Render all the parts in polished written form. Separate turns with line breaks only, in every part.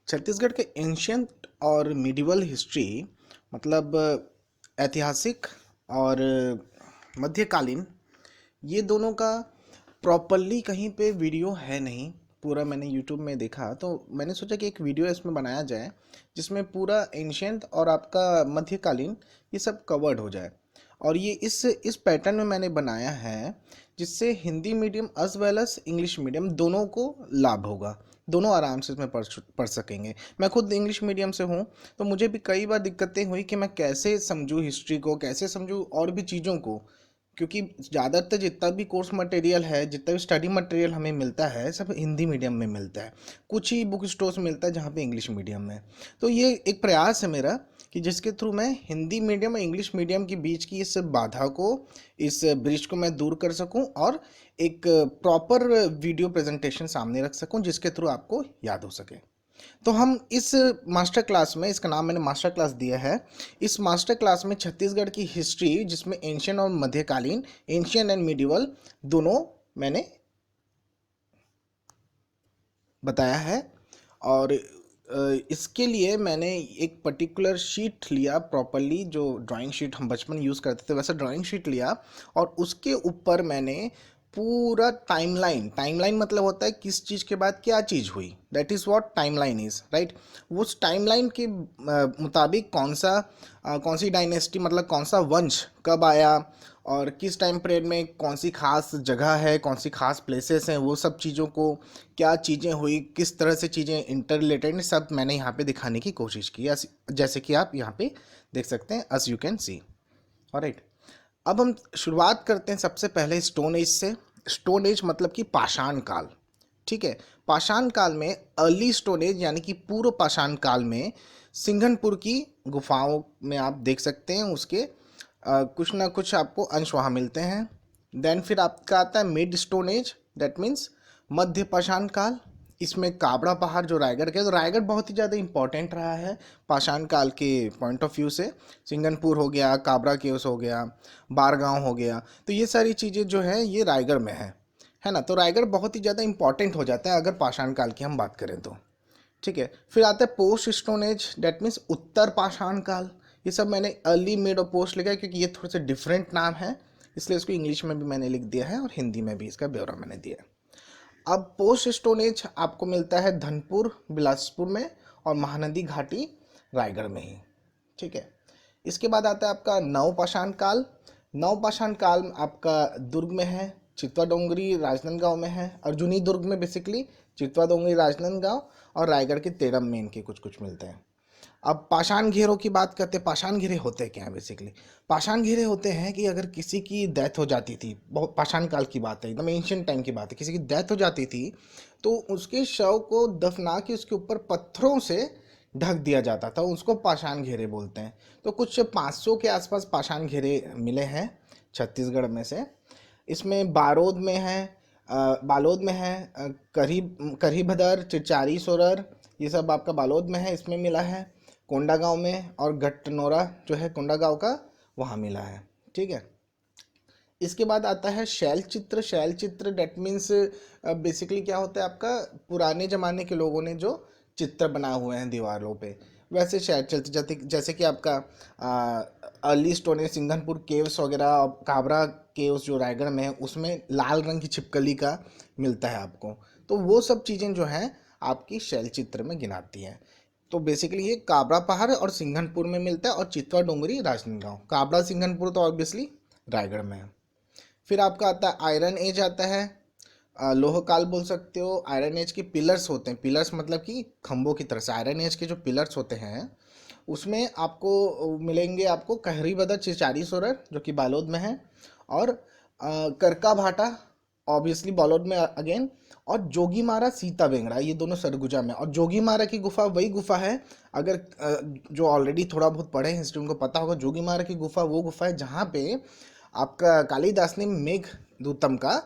छत्तीसगढ़ के एंशियंट और medieval history मतलब ऐतिहासिक और मध्यकालीन, ये दोनों का प्रॉपरली कहीं पे वीडियो है नहीं। पूरा मैंने यूट्यूब में देखा तो मैंने सोचा कि एक वीडियो इसमें बनाया जाए जिसमें पूरा एंशियंट और आपका मध्यकालीन ये सब कवर्ड हो जाए। और ये इस पैटर्न में मैंने बनाया है जिससे Hindi medium as well as English medium दोनों को लाभ होगा। दोनों आराम से इसमें पढ़ सकेंगे। मैं खुद इंग्लिश मीडियम से हूँ तो मुझे भी कई बार दिक्कतें हुई कि मैं कैसे समझूँ हिस्ट्री को, कैसे समझूँ और भी चीज़ों को, क्योंकि ज़्यादातर जितना भी कोर्स मटेरियल है, जितना भी स्टडी मटेरियल हमें मिलता है, सब हिंदी मीडियम में मिलता है। कुछ ही बुक स्टोर्स मिलता है जहाँ पे इंग्लिश मीडियम में। तो ये एक प्रयास है मेरा कि जिसके थ्रू मैं हिंदी मीडियम और इंग्लिश मीडियम के बीच की इस बाधा को, इस ब्रिज को मैं दूर कर सकूं और एक प्रॉपर वीडियो प्रेजेंटेशन सामने रख सकूं जिसके थ्रू आपको याद हो सके। तो हम इस मास्टर क्लास में, इसका नाम मैंने मास्टर क्लास दिया है, इस मास्टर क्लास में छत्तीसगढ़ की हिस्ट्री जिसमें एंशियन और मध्यकालीन, एंशियन एंड मिडिवल दोनों मैंने बताया है। और इसके लिए मैंने एक पर्टिकुलर शीट लिया, प्रॉपरली जो ड्राइंग शीट हम बचपन यूज़ करते थे वैसा ड्राइंग शीट लिया और उसके ऊपर मैंने पूरा टाइमलाइन, टाइमलाइन मतलब होता है किस चीज़ के बाद क्या चीज़ हुई, that is what timeline is, right. उस टाइमलाइन के मुताबिक कौन सी डायनेस्टी मतलब कौन सा वंश कब आया और किस टाइम पीरियड में कौन सी खास जगह है, कौन सी खास प्लेसेस हैं, वो सब चीज़ों को क्या चीज़ें हुई, किस तरह से चीज़ें इंटर रिलेटेड, सब मैंने यहाँ पे दिखाने की कोशिश की, जैसे कि आप यहाँ पे देख सकते हैं, us you can see. Alright, अब हम शुरुआत करते हैं सबसे पहले स्टोन एज से। स्टोन एज मतलब कि पाषाण काल, ठीक है। पाषाण काल में अर्ली स्टोन एज यानी कि पूर्व पाषाण काल में सिंघनपुर की गुफाओं में आप देख सकते हैं उसके कुछ ना कुछ आपको अंश वहाँ मिलते हैं। देन फिर आपका आता है mid stone age, that means मध्य पाषाण काल। इसमें काबरा पहाड़ जो रायगढ़ के, तो रायगढ़ बहुत ही ज़्यादा इंपॉर्टेंट रहा है पाषाण काल के पॉइंट ऑफ व्यू से। सिंगनपुर हो गया, काबरा केव्स हो गया, बारगांव हो गया, तो ये सारी चीज़ें जो है ये रायगढ़ में है ना। तो रायगढ़ बहुत ही ज़्यादा इंपॉर्टेंट हो जाता है अगर पाषाण काल की हम बात करें तो, ठीक है। फिर आता है post stone age, that means उत्तर पाषाण काल। ये सब मैंने अर्ली मिड और पोस्ट लिखा है क्योंकि ये थोड़े से डिफरेंट नाम है, इसलिए इसको इंग्लिश में भी मैंने लिख दिया है और हिंदी में भी इसका ब्यौरा मैंने दिया है। अब पोस्ट स्टोन एज आपको मिलता है धनपुर बिलासपुर में और महानदी घाटी रायगढ़ में ही, ठीक है। इसके बाद आता है आपका नवपाषाण काल। नवपाषाण काल आपका दुर्ग में है, चित्वा डोंगरी राजनांदगांव में है, अर्जुनी दुर्ग में बेसिकली चित्वा डोंगरी राजनांदगांव और रायगढ़ के तेरम में इनके कुछ कुछ मिलते हैं। अब पाषाण घेरों की बात करते हैं। पाषाण घेरे होते क्या हैं बेसिकली? पाषाण घेरे होते हैं कि अगर किसी की डेथ हो जाती थी, बहुत पाषाण काल की बात है, एकदम एंशियंट टाइम की बात है, किसी की डेथ हो जाती थी तो उसके शव को दफना के उसके ऊपर पत्थरों से ढक दिया जाता था, उसको पाषाण घेरे बोलते हैं। तो कुछ 500 के आसपास पाषाण घेरे मिले हैं छत्तीसगढ़ में से। इसमें बालोद में है, बालोद में है, करीभदर, चिरचारी सोरर, ये सब आपका बालोद में है, इसमें मिला है। कोंडागांव में और गट्टनोरा जो है कोंडागांव का, वहाँ मिला है, ठीक है। इसके बाद आता है शैल चित्र। शैल चित्र डेट मीन्स बेसिकली क्या होता है आपका, पुराने ज़माने के लोगों ने जो चित्र बनाए हुए हैं दीवारों पे, वैसे शैल चित्र, जैसे कि आपका early stone age Singhanpur caves वगैरह और काबरा केव्स जो रायगढ़ में है उसमें लाल रंग की छिपकली का मिलता है आपको। तो वो सब चीज़ें जो हैं आपकी शैल चित्र में गिनाती हैं। तो बेसिकली ये काबरा पहाड़ और सिंघनपुर में मिलता है और चित्वा डोंगरी राजनांदगांव। काबरा सिंघनपुर तो ऑब्वियसली रायगढ़ में है। फिर आपका आता है आयरन एज आता है, लोह काल बोल सकते हो। आयरन एज के पिलर्स होते हैं, पिलर्स मतलब कि खंभों की तरह से। आयरन एज के जो पिलर्स होते हैं उसमें आपको मिलेंगे आपको कहरी बदर चिचारी सोरर जो कि बालोद में है, और करका भाटा ऑब्वियसली बालोद में अगेन, और जोगीमारा सीता बेंगड़ा, ये दोनों सरगुजा में। और जोगीमारा की गुफा वही गुफा है, अगर जो ऑलरेडी थोड़ा बहुत पढ़े हैं हिस्ट्री उनको पता होगा, जोगीमारा की गुफा वो गुफा है जहाँ पे आपका कालिदास ने मेघदूतम का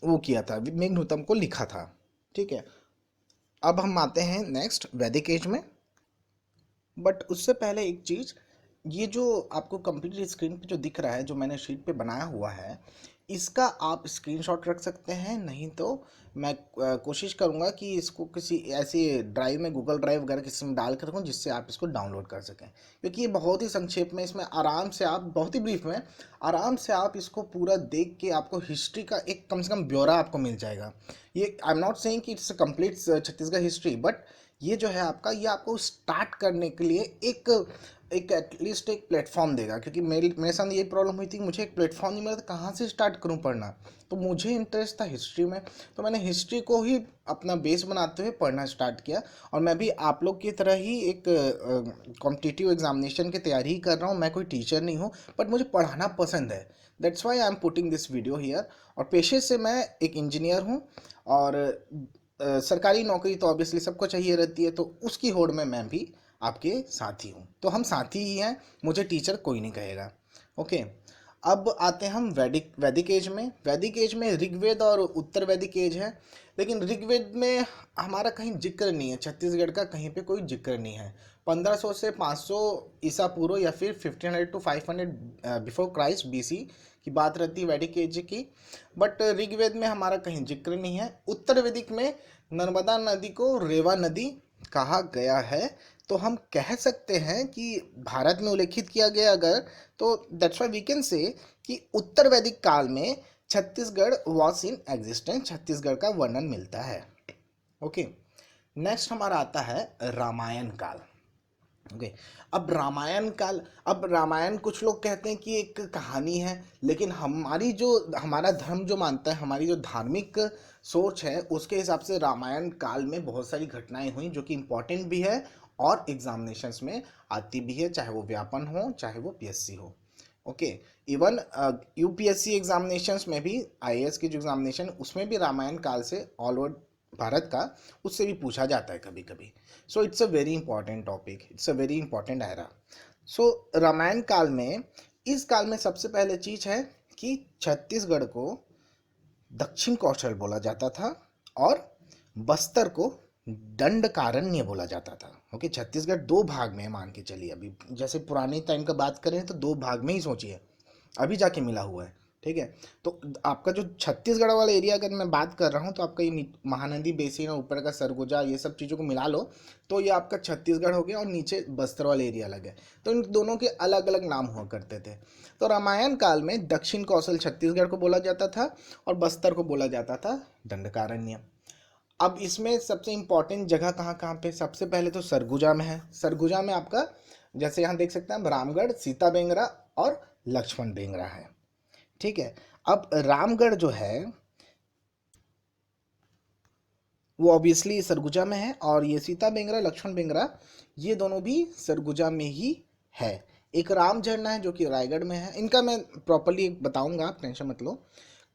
वो किया था, मेघदूतम को लिखा था, ठीक है। अब हम आते हैं नेक्स्ट वैदिक एज में। बट उससे पहले एक चीज़, ये जो आपको कंप्यूटर स्क्रीन पे जो दिख रहा है, जो मैंने शीट पे बनाया हुआ है, इसका आप स्क्रीनशॉट रख सकते हैं, नहीं तो मैं कोशिश करूंगा कि इसको किसी ऐसी ड्राइव में, गूगल ड्राइव वगैरह किसी में डाल कर रखूँ जिससे आप इसको डाउनलोड कर सकें, क्योंकि ये बहुत ही संक्षेप में, इसमें आराम से आप, बहुत ही ब्रीफ में आराम से आप इसको पूरा देख के आपको हिस्ट्री का एक कम से कम ब्यौरा आपको मिल जाएगा। ये आई एम नॉट सेइंग कि it's complete Chhattisgarh history, but ये जो है आपका, ये आपको स्टार्ट करने के लिए एक एक एटलीस्ट एक प्लेटफॉर्म देगा, क्योंकि मेरे साथ ये प्रॉब्लम हुई थी कि मुझे एक प्लेटफॉर्म नहीं मिला था, कहाँ से स्टार्ट करूँ पढ़ना। तो मुझे इंटरेस्ट था हिस्ट्री में, तो मैंने हिस्ट्री को ही अपना बेस बनाते हुए पढ़ना स्टार्ट किया। और मैं भी आप लोग की तरह ही एक कॉम्पिटिटिव एग्जामिनेशन की तैयारी ही कर रहा हूँ। मैं कोई टीचर नहीं हूँ, बट मुझे पढ़ाना पसंद है। That's why I am putting this video here. और पेशे से मैं एक इंजीनियर हूँ, और सरकारी नौकरी तो ऑब्वियसली सबको चाहिए रहती है, तो उसकी होड़ में मैं भी आपके साथी हूँ। तो हम साथी ही हैं, मुझे टीचर कोई नहीं कहेगा। ओके, अब आते हैं हम वैदिक वैदिक एज में। वैदिक एज में ऋग्वेद और उत्तर वैदिक एज है, लेकिन ऋग्वेद में हमारा कहीं जिक्र नहीं है, छत्तीसगढ़ का कहीं पे कोई जिक्र नहीं है। 1500 से 500 ईसा पूर्व, या फिर 1500 टू 500 बिफोर क्राइस्ट BC की बात रहती है वैदिक एज की। बट ऋग्वेद में हमारा कहीं जिक्र नहीं है। उत्तर वैदिक में नर्मदा नदी को रेवा नदी कहा गया है, तो हम कह सकते हैं कि भारत में उल्लेखित किया गया अगर, तो that's why we can say कि उत्तर वैदिक काल में Chhattisgarh was in existence, Chhattisgarh का वर्णन मिलता है। ओके, नेक्स्ट हमारा आता है रामायण काल। ओके, अब रामायण काल, अब रामायण कुछ लोग कहते हैं कि एक कहानी है, लेकिन हमारा धर्म जो मानता है, हमारी जो धार्मिक सोच है, उसके हिसाब से रामायण काल में बहुत सारी घटनाएं हुई जो कि इम्पोर्टेंट भी है और एग्जामिनेशंस में आती भी है, चाहे वो व्यापन हो चाहे वो PSC हो। ओके, इवन UPSC एग्जामिनेशंस में भी, IAS की जो एग्जामिनेशन, उसमें भी रामायण काल से ऑल ओवर भारत का, उससे भी पूछा जाता है कभी कभी। So it's a very important topic, it's a very important era. So Ramayan काल में, इस काल में सबसे पहले चीज है कि छत्तीसगढ़ को दक्षिण कौशल बोला जाता था, और बस्तर को दंडकारण्य बोला जाता था। ओके, छत्तीसगढ़ दो भाग में है, मान के चलिए। अभी जैसे पुराने टाइम का बात करें तो दो भाग में ही सोचिए, अभी जाके मिला हुआ है। ठीक है, तो आपका जो छत्तीसगढ़ वाला एरिया अगर मैं बात कर रहा हूँ, तो आपका ये महानदी बेसिन और ऊपर का सरगुजा, ये सब चीज़ों को मिला लो तो ये आपका छत्तीसगढ़ हो गया, और नीचे बस्तर वाला एरिया अलग है। तो इन दोनों के अलग अलग नाम हुआ करते थे। तो रामायण काल में दक्षिण कौशल छत्तीसगढ़ को बोला जाता था, और बस्तर को बोला जाता था दंडकारण्य। अब इसमें सबसे इंपॉर्टेंट जगह कहाँ कहाँ पे, सबसे पहले तो सरगुजा में है। सरगुजा में आपका, जैसे यहाँ देख सकते हैं, रामगढ़, सीता बेंगरा और लक्ष्मण बेंगरा है। ठीक है, अब रामगढ़ जो है वो ऑब्वियसली सरगुजा में है, और ये सीता बेंगरा, लक्ष्मण बेंगरा, ये दोनों भी सरगुजा में ही है। एक राम झरना है जो कि रायगढ़ में है, इनका मैं प्रॉपरली बताऊंगा, आप टेंशन मत लो।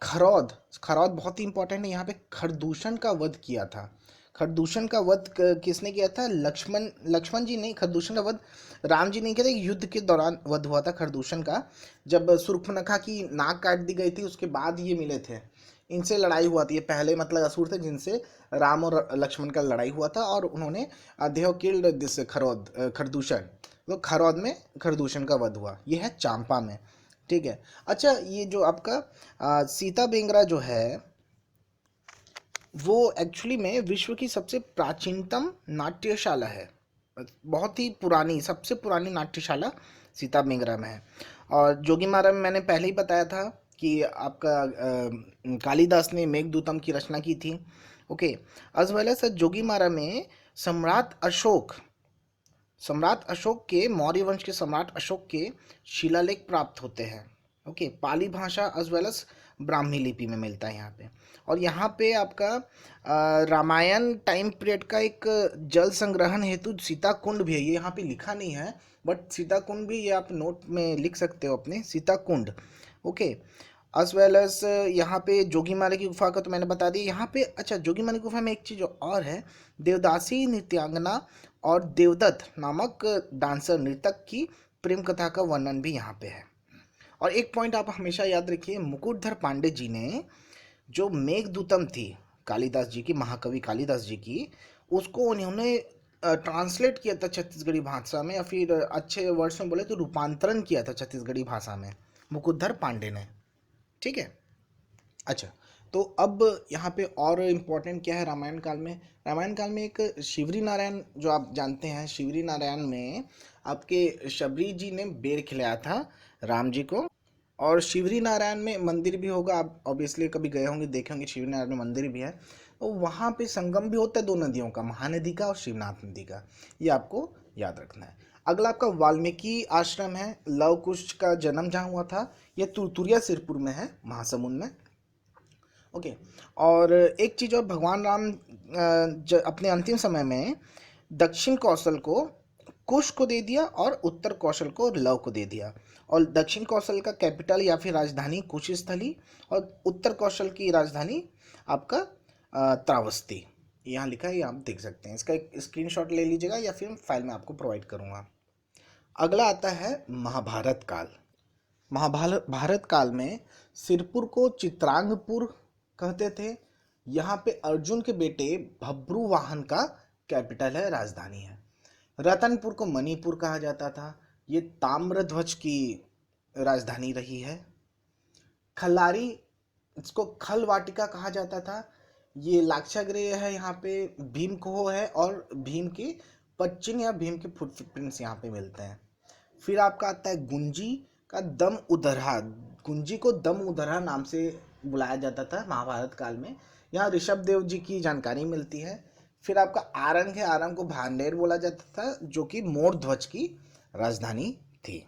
खरौद, खरौद बहुत ही इंपॉर्टेंट है, यहाँ पे खरदूषण का वध किया था। खरदूषण का वध किसने किया था? लक्ष्मण, लक्ष्मण जी नहीं, खरदूषण का वध राम जी ने किया था। युद्ध के दौरान वध हुआ था खरदूषण का, जब सुर्पनखा की नाक काट दी गई थी, उसके बाद ये मिले थे, इनसे लड़ाई हुआ थी। ये पहले मतलब असुर थे जिनसे राम और लक्ष्मण का लड़ाई हुआ था, और उन्होंने they have killed this Khardushan. तो खरौद में खरदूषण का वध हुआ, ये है चांपा में। ठीक है, अच्छा, ये जो आपका सीता बेंगरा जो है, वो एक्चुअली में विश्व की सबसे प्राचीनतम नाट्यशाला है। बहुत ही पुरानी, सबसे पुरानी नाट्यशाला सीता बेंगरा में है। और जोगीमारा में मैंने पहले ही बताया था कि आपका कालिदास ने मेघदूतम की रचना की थी। Okay, as well as Jogimara में सम्राट अशोक के, मौर्य वंश के सम्राट अशोक के शिलालेख प्राप्त होते हैं। ओके, पाली भाषा एज वेल एज ब्राह्मी लिपि में मिलता है यहाँ पे। और यहाँ पे आपका रामायण टाइम पीरियड का एक जल संग्रहण हेतु सीता कुंड भी है। ये यहाँ पे लिखा नहीं है, बट सीता कुंड भी, ये आप नोट में लिख सकते हो अपने, सीता कुंड। ओके, एज वेल एज यहाँ पे जोगीमारा की गुफा का तो मैंने बता दिया यहाँ पे। अच्छा, जोगीमारा की गुफा में एक चीज़ और है, देवदासी नृत्यांगना और देवदत्त नामक डांसर, नृतक की प्रेम कथा का वर्णन भी यहाँ पे है। और एक पॉइंट आप हमेशा याद रखिए, मुकुटधर पांडे जी ने जो मेघदूतम थी कालिदास जी की, महाकवि कालिदास जी की, उसको उन्होंने ट्रांसलेट किया था छत्तीसगढ़ी भाषा में, या फिर अच्छे वर्ड्स में बोले तो रूपांतरण किया था छत्तीसगढ़ी भाषा में, मुकुटधर पांडे ने। ठीक है, अच्छा, तो अब यहाँ पे और इम्पोर्टेंट क्या है रामायण काल में? रामायण काल में एक शिवरी नारायण जो आप जानते हैं, शिवरी नारायण में आपके शबरी जी ने बेर खिलाया था राम जी को। और शिवरी नारायण में मंदिर भी होगा, आप ऑब्वियसली कभी गए होंगे, देखे होंगे, शिवरी नारायण में मंदिर भी है। तो वहाँ पे संगम भी होता है दो नदियों का, महानदी का और शिवनाथ नदी का, ये आपको याद रखना है। अगला आपका वाल्मीकि आश्रम है, लव कुश का जन्म जहाँ हुआ था, ये तुरतुरिया सिरपुर में है, महासमुंद में। ओके। और एक चीज़ और, भगवान राम अपने अंतिम समय में दक्षिण कौशल को कुश को दे दिया और उत्तर कौशल को लव को दे दिया। और दक्षिण कौशल का कैपिटल या फिर राजधानी कुश स्थली, और उत्तर कौशल की राजधानी आपका त्रावस्ती। यहाँ लिखा है, ये आप देख सकते हैं, इसका एक स्क्रीनशॉट ले लीजिएगा या फिर फाइल में आपको प्रोवाइड करूँगा। अगला आता है महाभारत काल। महाभारत भारत काल में सिरपुर को चित्रांगपुर कहते थे। यहाँ पे अर्जुन के बेटे भब्रुवाहन का कैपिटल है, राजधानी है। रतनपुर को मणिपुर कहा जाता था, ये ताम्रध्वज की राजधानी रही है। खल्लारी, इसको खल वाटिका कहा जाता था, ये लाक्षागृह है, यहाँ पे भीम खोह है और भीम की पच्चिन या भीम के फुटप्रिंट्स यहाँ पे मिलते हैं। फिर आपका आता है गुंजी का दम उदरहा। गुंजी को दम उदरहा नाम से बुलाया जाता था महाभारत काल में, यहाँ ऋषभ देव जी की जानकारी मिलती है। फिर आपका आरंग है, आरंग को भांडेर बोला जाता था, जो कि मोर ध्वज की राजधानी थी।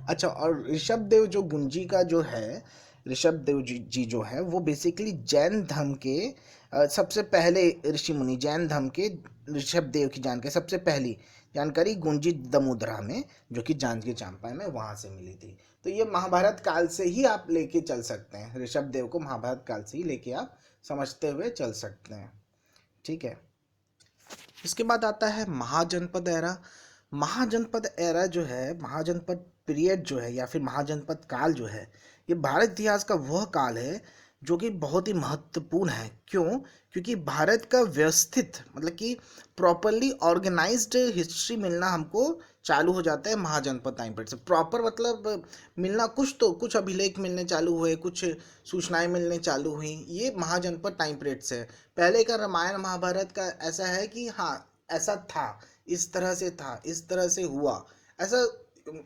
अच्छा, और ऋषभ देव जो गुंजी का जो है, ऋषभ देव जी जो है वो बेसिकली जैन धर्म के सबसे पहले ऋषि मुनि, जैन धर्म के ऋषभ देव की जानकारी, सबसे पहली जानकारी गुंजी दमोदरा में, जो कि जांजगीर चांपा में, वहां से मिली थी। तो ये महाभारत काल से ही आप लेके चल सकते हैं, ऋषभ देव को महाभारत काल से ही लेके आप समझते हुए चल सकते हैं। ठीक है। इसके बाद आता है महाजनपद एरा। महाजनपद एरा जो है, महाजनपद पीरियड जो है या फिर महाजनपद काल जो है, ये भारत इतिहास का वह काल है जो कि बहुत ही महत्वपूर्ण है। क्यों? क्योंकि भारत का व्यवस्थित, मतलब कि प्रॉपरली ऑर्गेनाइज्ड हिस्ट्री मिलना हमको चालू हो जाता है महाजनपद टाइम पीरियड से। प्रॉपर मतलब मिलना, कुछ तो कुछ अभिलेख मिलने चालू हुए, कुछ सूचनाएं मिलने चालू हुई, ये महाजनपद टाइम पीरियड से है। पहले का रामायण महाभारत का ऐसा है कि हाँ ऐसा था, इस तरह से था, इस तरह से हुआ, ऐसा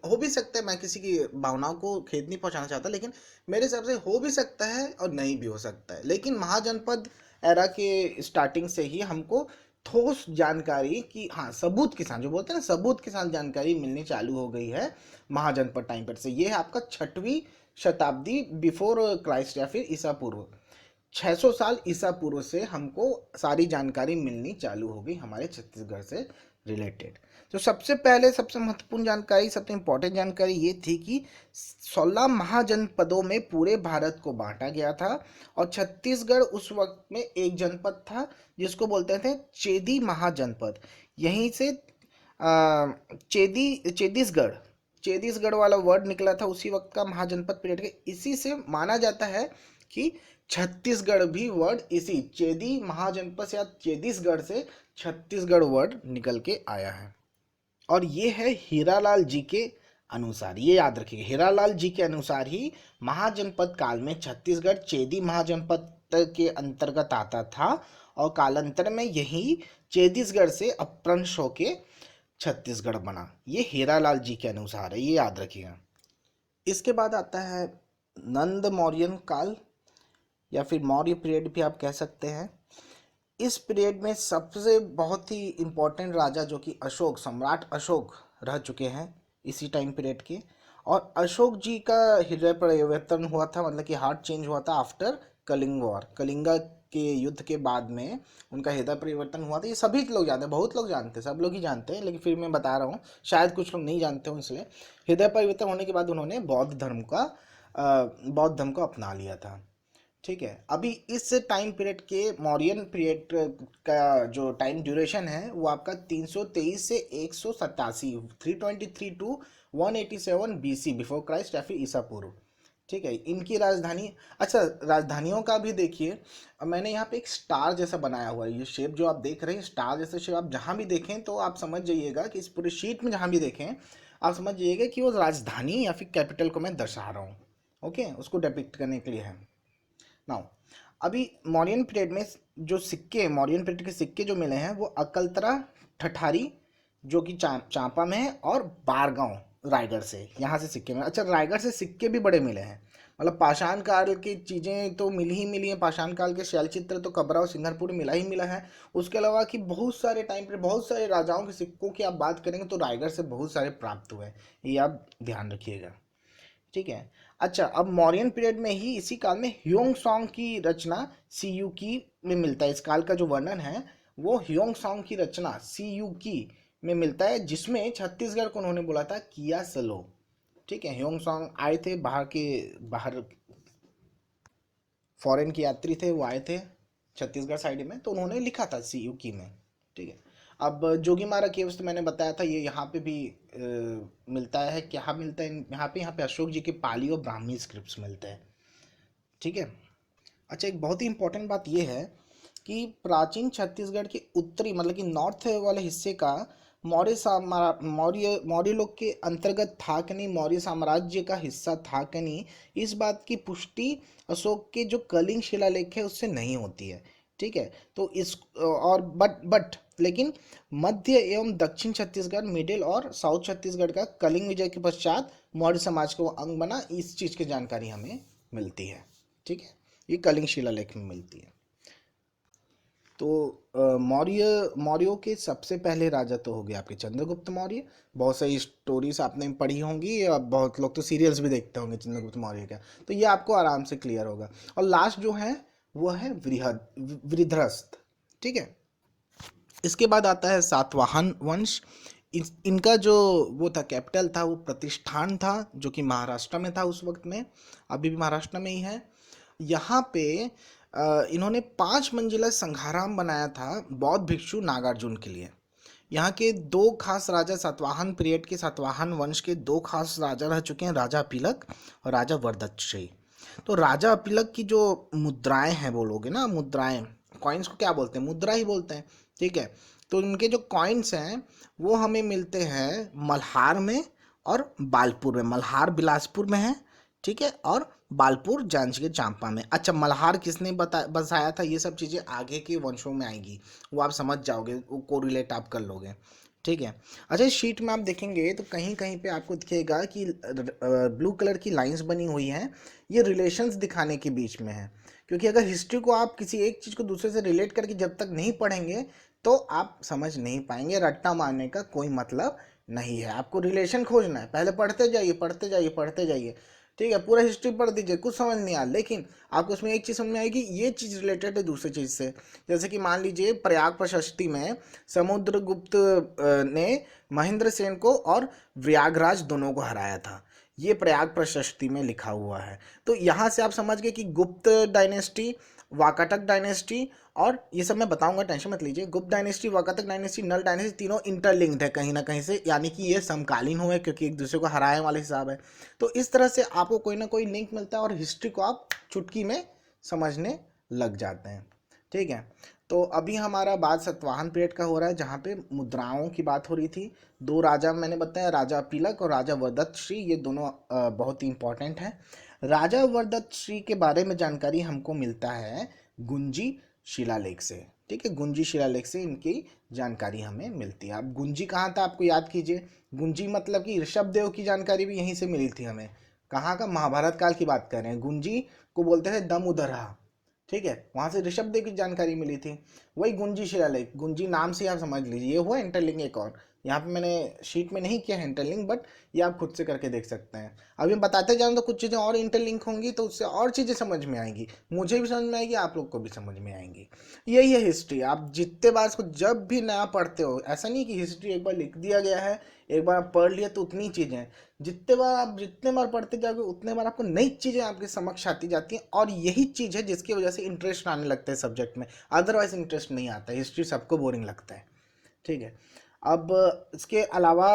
हो भी सकता है। मैं किसी की भावनाओं को खेद नहीं पहुंचाना चाहता, लेकिन मेरे हिसाब से हो भी सकता है और नहीं भी हो सकता है। लेकिन महाजनपद एरा के स्टार्टिंग से ही हमको ठोस जानकारी की, हाँ सबूत के साथ, जो बोलते हैं ना सबूत के साथ जानकारी मिलनी चालू हो गई है महाजनपद टाइम पर से। ये है आपका 6वीं शताब्दी बिफोर क्राइस्ट या फिर ईसा पूर्व, 600 साल ईसा पूर्व से हमको सारी जानकारी मिलनी चालू हो गई हमारे छत्तीसगढ़ से रिलेटेड। तो सबसे पहले सबसे महत्वपूर्ण जानकारी, सबसे इम्पोर्टेंट जानकारी ये थी कि 16 महाजनपदों में पूरे भारत को बांटा गया था, और छत्तीसगढ़ उस वक्त में एक जनपद था जिसको बोलते थे चेदी महाजनपद। यहीं से चेदीसगढ़, चेदीसगढ़ वाला वर्ड निकला था उसी वक्त का महाजनपद पीरियड के। इसी से माना जाता है कि छत्तीसगढ़ भी वर्ड इसी चेदी महाजनपद या चेदीसगढ़ से छत्तीसगढ़ वर्ड निकल के आया है। और ये है हीरालाल जी के अनुसार, ये याद रखिए, हीरालाल जी के अनुसार ही महाजनपद काल में छत्तीसगढ़ चेदी महाजनपद के अंतर्गत आता था, और कालांतर में यही चेदीसगढ़ से अपभ्रंश होके छत्तीसगढ़ बना। ये हीरालाल जी के अनुसार है, ये याद रखिएगा। इसके बाद आता है नंद मौर्यन काल या फिर मौर्य पीरियड भी आप कह सकते हैं। इस पीरियड में सबसे बहुत ही इम्पोर्टेंट राजा जो कि अशोक, सम्राट अशोक रह चुके हैं इसी टाइम पीरियड के। और अशोक जी का हृदय परिवर्तन हुआ था, मतलब कि हार्ट चेंज हुआ था आफ्टर कलिंग वॉर, कलिंगा के युद्ध के बाद में उनका हृदय परिवर्तन हुआ था। ये सभी लोग जानते हैं, बहुत लोग जानते हैं, सब लोग ही जानते हैं, लेकिन फिर मैं बता रहा हूँ, शायद कुछ लोग नहीं जानते हो, इसलिए हृदय परिवर्तन होने के बाद उन्होंने बौद्ध धर्म को अपना लिया था। ठीक है। अभी इस टाइम पीरियड के, मौर्यन पीरियड का जो टाइम ड्यूरेशन है वो आपका 323 से 187, 323 टू 187 BC बिफोर क्राइस्ट या फिर ईसा पूर्व। ठीक है। इनकी राजधानी, अच्छा राजधानियों का भी देखिए, मैंने यहाँ पे एक स्टार जैसा बनाया हुआ है, ये शेप जो आप देख रहे हैं स्टार जैसा शेप, आप जहाँ भी देखें तो आप समझ जाइएगा कि इस पूरे शीट में जहाँ भी देखें आप समझ जाइएगा कि वो राजधानी या फिर कैपिटल को मैं दर्शा रहा हूँ। ओके, उसको डिपिक्ट करने के लिए है। नाउ अभी मौर्यन पीरियड में जो सिक्के, मौर्यन पीरियड के सिक्के जो मिले हैं वो अकलतरा, ठठारी जो कि चांपा में है, और बारगांव रायगढ़ से, यहाँ से सिक्के में। अच्छा, रायगढ़ से सिक्के भी बड़े मिले हैं, मतलब पाषाण काल की चीज़ें तो मिली ही मिली हैं। पाषाण काल के शैलचित्र तो कबरा और सिंगारपुर मिला ही मिला है। उसके अलावा कि बहुत सारे टाइम पे बहुत सारे राजाओं के सिक्कों की आप बात करेंगे तो रायगढ़ से बहुत सारे प्राप्त हुए, ये आप ध्यान रखिएगा, ठीक है। अच्छा, अब मौर्यन पीरियड में ही इसी काल में ह्योंग सॉन्ग की रचना सी यू की में मिलता है। इस काल का जो वर्णन है वो ह्योंग सॉन्ग की रचना सी यू की में मिलता है, जिसमें छत्तीसगढ़ को उन्होंने बोला था किया सलो, ठीक है। ह्योंग सॉन्ग आए थे, बाहर फॉरेन के यात्री थे, वो आए थे छत्तीसगढ़ साइड में, तो उन्होंने लिखा था सी यू की में, ठीक है। अब जोगीमारा केव्स तो मैंने बताया था, ये यहाँ पे भी मिलता है। क्या मिलता है यहाँ पे अशोक जी के पाली और ब्राह्मी स्क्रिप्ट्स मिलते हैं, ठीक है। अच्छा, एक बहुत ही इंपॉर्टेंट बात ये है कि प्राचीन छत्तीसगढ़ के उत्तरी मतलब कि नॉर्थ वाले हिस्से का मौर्य लोग के अंतर्गत था कि नहीं, मौर्य साम्राज्य का हिस्सा था कि नहीं, इस बात की पुष्टि अशोक के जो कलिंग शिलालेख है उससे नहीं होती है, ठीक है। तो इस और बट लेकिन मध्य एवं दक्षिण छत्तीसगढ़, मिडिल और साउथ छत्तीसगढ़ का कलिंग विजय के पश्चात मौर्य समाज का वो अंग बना, इस चीज़ की जानकारी हमें मिलती है, ठीक है। ये कलिंग शिलालेख में मिलती है। तो मौर्यों के सबसे पहले राजा तो हो गए आपके चंद्रगुप्त मौर्य। बहुत सारी स्टोरीज आपने पढ़ी होंगी, और बहुत लोग तो सीरियल्स भी देखते होंगे चंद्रगुप्त मौर्य का, तो ये आपको आराम से क्लियर होगा। और लास्ट जो है वो है वृद्धरस्त, ठीक है। इसके बाद आता है सातवाहन वंश। इनका जो वो था कैपिटल था वो प्रतिष्ठान था, जो कि महाराष्ट्र में था उस वक्त में, अभी भी महाराष्ट्र में ही है। यहाँ पे इन्होंने 5 मंजिला संघाराम बनाया था बौद्ध भिक्षु नागार्जुन के लिए। यहाँ के दो खास राजा सातवाहन पीरियड के, सातवाहन वंश के दो खास राजा रह चुके हैं, राजा अपिलक और राजा वरदक्षिणी। तो राजा अपिलक की जो मुद्राएं हैं, बोलोगे ना मुद्राएं, कॉइन्स को क्या बोलते हैं, मुद्रा ही बोलते हैं, ठीक है। तो उनके जो कॉइन्स हैं वो हमें मिलते हैं मल्हार में और बालपुर में। मल्हार बिलासपुर में है, ठीक है, और बालपुर जांजगीर चांपा में। अच्छा, मल्हार किसने बसाया था, ये सब चीज़ें आगे के वंशों में आएगी, वो आप समझ जाओगे, वो कोरिलेट आप कर लोगे, ठीक है। अच्छा, इस शीट में आप देखेंगे तो कहीं कहीं पे आपको दिखेगा कि ब्लू कलर की लाइंस बनी हुई हैं, ये रिलेशंस दिखाने के बीच में है। क्योंकि अगर हिस्ट्री को आप किसी एक चीज़ को दूसरे से रिलेट करके जब तक नहीं पढ़ेंगे तो आप समझ नहीं पाएंगे, रट्टा मारने का कोई मतलब नहीं है। आपको रिलेशन खोजना है, पहले पढ़ते जाइए पढ़ते जाइए पढ़ते जाइए, ठीक है। पूरा हिस्ट्री पढ़ दीजिए, कुछ समझ नहीं आया, लेकिन आपको उसमें एक चीज़ समझ में आएगी, ये चीज़ रिलेटेड है दूसरी चीज़ से। जैसे कि मान लीजिए प्रयाग प्रशस्ति में समुद्रगुप्त ने महेंद्र सेन को और व्यागराज दोनों को हराया था, ये प्रयाग प्रशस्ति में लिखा हुआ है। तो यहाँ से आप समझ गए कि गुप्त डायनेस्टी, वाकाटक डायनेस्टी, और ये सब मैं बताऊंगा, टेंशन मत लीजिए। गुप्त डायनेस्टी, वाकाटक डायनेस्टी, नल डायनेस्टी, तीनों इंटरलिंक्ड है कहीं ना कहीं से, यानी कि ये समकालीन हुए क्योंकि एक दूसरे को हराए वाले हिसाब है। तो इस तरह से आपको कोई ना कोई लिंक मिलता है और हिस्ट्री को आप चुटकी में समझने लग जाते हैं, ठीक है। तो अभी हमारा बात सतवाहन पीरियड का हो रहा है, जहाँ पे मुद्राओं की बात हो रही थी। दो राजा मैंने बताया, राजा अपिलक और राजा वरदत्त श्री, ये दोनों बहुत ही इंपॉर्टेंट हैं। राजा वरदत्त श्री के बारे में जानकारी हमको मिलता है गुंजी शिलालेख से, ठीक है। गुंजी शिलालेख से इनकी जानकारी हमें मिलती है। अब गुंजी कहाँ था आपको याद कीजिए, गुंजी मतलब कि ऋषभ देव की जानकारी भी यहीं से मिली थी हमें। कहाँ का, महाभारत काल की बात कर रहे हैं। गुंजी को बोलते थे दम उधर रहा, ठीक है, वहां से ऋषभ देव की जानकारी मिली थी। वही गुंजी शिलालेख, गुंजी नाम से आप समझ लीजिए, ये हुआ इंटरलिंक एक और। यहाँ पे मैंने शीट में नहीं किया है इंटरलिंक, बट ये आप खुद से करके देख सकते हैं। अभी हम बताते जाएं तो कुछ चीज़ें और इंटरलिंक होंगी, तो उससे और चीज़ें समझ में आएंगी, मुझे भी समझ में आएगी, आप लोग को भी समझ में आएंगी। यही है हिस्ट्री। आप जितने बार इसको जब भी नया पढ़ते हो, ऐसा नहीं कि हिस्ट्री एक बार लिख दिया गया है, एक बार आप पढ़ लिया तो उतनी चीज़ें, जितने बार पढ़ते जाओगे उतने बार आपको नई चीज़ें आपके समक्ष आती जाती हैं, और यही चीज़ है जिसकी वजह से इंटरेस्ट आने लगता है सब्जेक्ट में। अदरवाइज इंटरेस्ट नहीं आता है, हिस्ट्री सबको बोरिंग लगता है, ठीक है। अब इसके अलावा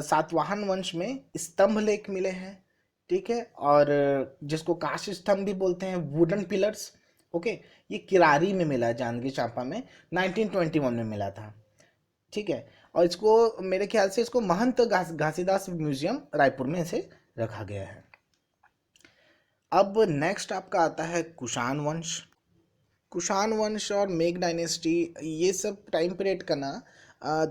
सातवाहन वंश में स्तंभ लेख मिले हैं, ठीक है, और जिसको काष्ठ स्तंभ भी बोलते हैं, वुडन पिलर्स, ओके। ये किरारी में मिला है, जांजगीर चांपा में 1921 में मिला था, ठीक है। और इसको मेरे ख्याल से इसको महंत घासीदास म्यूजियम रायपुर में इसे रखा गया है। अब नेक्स्ट आपका आता है कुषाण वंश। कुषाण वंश और मेघ डायनेस्टी, ये सब टाइम पीरियड का ना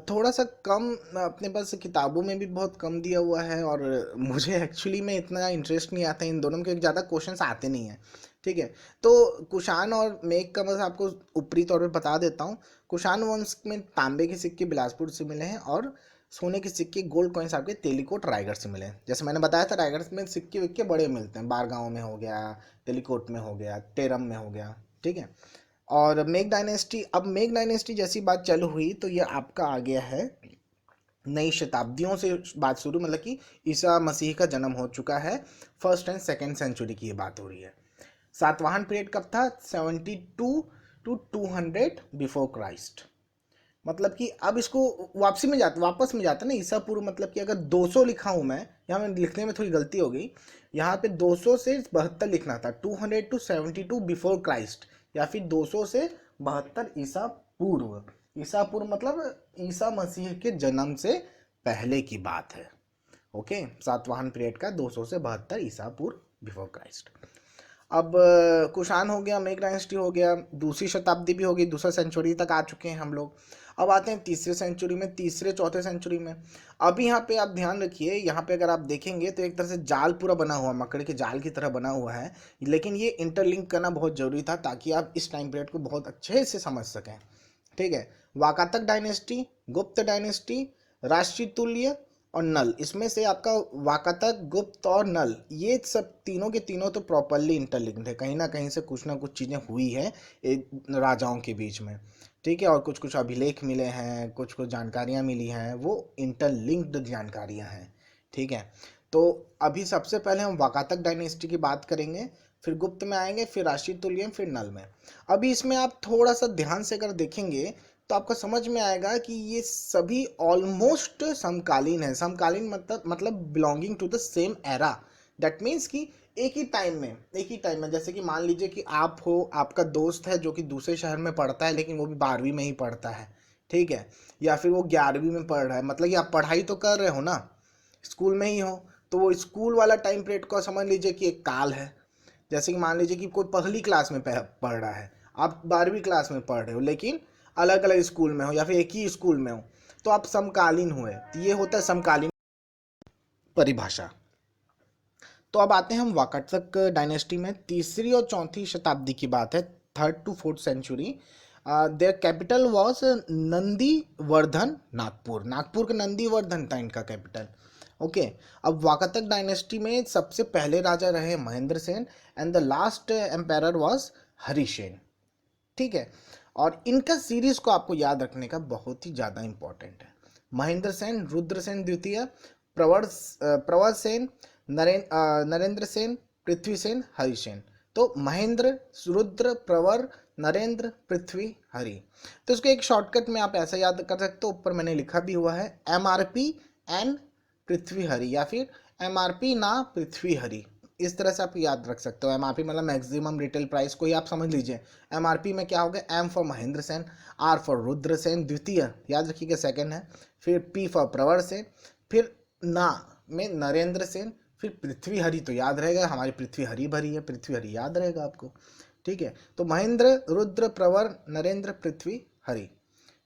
थोड़ा सा कम अपने पास किताबों में भी बहुत कम दिया हुआ है, और मुझे एक्चुअली में इतना इंटरेस्ट नहीं आता इन दोनों में क्योंकि ज़्यादा क्वेश्चंस आते नहीं हैं। ठीक है, तो कुषाण और मेघ का बस आपको ऊपरी तौर पे बता देता हूँ। कुषाण वंश में तांबे के सिक्के बिलासपुर से मिले हैं, और सोने के सिक्के गोल्ड कॉइन्स आपके तेलीकोट रायगढ़ से मिले हैं। जैसे मैंने बताया था, रायगढ़ में सिक्के विक्के बड़े मिलते हैं, बारगांव में हो गया, तेलीकोट में हो गया, टेरम में हो गया। ठीक है, और मेघ डायनेस्टी, अब मेघ डायनेस्टी जैसी बात चालू हुई तो ये आपका आ गया है नई शताब्दियों से बात शुरू, मतलब कि ईसा मसीह का जन्म हो चुका है, फर्स्ट एंड सेकेंड सेंचुरी की ये बात हो रही है। सातवाहन पीरियड कब था? 72 to 200 बिफोर क्राइस्ट। मतलब कि अब इसको वापस में जाता ना ईसा पूर्व, मतलब कि अगर 200 लिखा हूं मैं, यहाँ में लिखने में थोड़ी गलती हो गई, यहाँ पे 200 से 72 लिखना था, 200 to 72 बिफोर क्राइस्ट, या फिर 200 से 72 ईसा पूर्व। ईसा पूर्व मतलब ईसा मसीह के जन्म से पहले की बात है। ओके, सातवाहन पीरियड का 200 से 72 ईसा पूर्व बिफोर क्राइस्ट। अब कुषाण हो गया, मेघ डायनेस्टी हो गया, दूसरी शताब्दी भी हो गई, दूसरा सेंचुरी तक आ चुके हैं हम लोग। अब आते हैं तीसरे सेंचुरी में, तीसरे चौथे सेंचुरी में। अभी यहाँ पे आप ध्यान रखिए, यहाँ पे अगर आप देखेंगे तो एक तरह से जाल पूरा बना हुआ, मकड़ी के जाल की तरह बना हुआ है, लेकिन ये इंटरलिंक करना बहुत जरूरी था ताकि आप इस टाइम पीरियड को बहुत अच्छे से समझ सकें। ठीक है, वाकातक डायनेस्टी, गुप्त डायनेस्टी, राष्ट्रीय तुल्य और नल, इसमें से आपका वाकातक, गुप्त और नल, ये सब तीनों के तीनों तो प्रॉपरली इंटरलिंक्ड है, कहीं ना कुछ चीज़ें हुई हैं राजाओं के बीच में। ठीक है, और कुछ कुछ अभिलेख मिले हैं, कुछ कुछ जानकारियाँ मिली हैं, वो इंटरलिंक्ड जानकारियाँ हैं। ठीक है, तो अभी सबसे पहले हम वाकातक डायनेस्टी की बात करेंगे, फिर गुप्त में आएंगे, फिर राष्ट्रीय तुल्य, फिर नल में। अभी इसमें आप थोड़ा सा ध्यान से अगर देखेंगे तो आपको समझ में आएगा कि ये सभी ऑलमोस्ट समकालीन है। समकालीन मतलब belonging to the same era. That means कि एक ही टाइम में जैसे कि मान लीजिए कि आप हो, आपका दोस्त है जो कि दूसरे शहर में पढ़ता है, लेकिन वो भी 12वीं में ही पढ़ता है। ठीक है, या फिर वो 11वीं में पढ़ रहा है, मतलब कि आप पढ़ाई तो कर रहे हो ना, स्कूल में ही हो, तो वो स्कूल वाला टाइम पीरियड को समझ लीजिए कि एक काल है। जैसे कि मान लीजिए कि कोई पहली क्लास में पढ़ रहा है, आप 12वीं क्लास में पढ़ रहे हो, लेकिन अलग अलग स्कूल में हो या फिर एक ही स्कूल में हो, तो आप समकालीन हुए, तो ये होता है समकालीन परिभाषा। तो अब आते हैं हम वाकाटक डायनेस्टी में, तीसरी और चौथी शताब्दी की बात है, 3rd to 4th century. Their capital was Nandivardhan, Nagpur. Nagpur का नंदीवर्धन था इनका कैपिटल। ओके, अब वाकातक डायनेस्टी में सबसे पहले राजा रहे Mahendra Sen, and the last empire was Harisen. ठीक है, और इनका सीरीज को आपको याद रखने का बहुत ही ज़्यादा इंपॉर्टेंट है। महेंद्र सेन, रुद्र सेन द्वितीय, प्रवर सेन, नरेंद्र सेन, पृथ्वी सेन, हरिसेन। तो महेंद्र, रुद्र, प्रवर, नरेंद्र, पृथ्वी, हरि। तो इसको एक शॉर्टकट में आप ऐसा याद कर सकते हो, ऊपर मैंने लिखा भी हुआ है, MRP एन पृथ्वी हरि, या फिर MRP ना पृथ्वी हरि। इस तरह से आप याद रख सकते हो। MRP मतलब मैक्सिमम रिटेल प्राइस को ही आप समझ लीजिए। MRP में क्या होगा, M for Mahendra Sen, R for Rudra Sen द्वितीय, याद रखिएगा सेकंड है, फिर P फॉर प्रवर सेन, फिर ना में नरेंद्र सेन, फिर पृथ्वी हरि, तो याद रहेगा हमारी पृथ्वी हरी भरी है, पृथ्वी हरि याद रहेगा आपको। ठीक है, तो महेंद्र, रुद्र, प्रवर, नरेंद्र, पृथ्वी, हरि।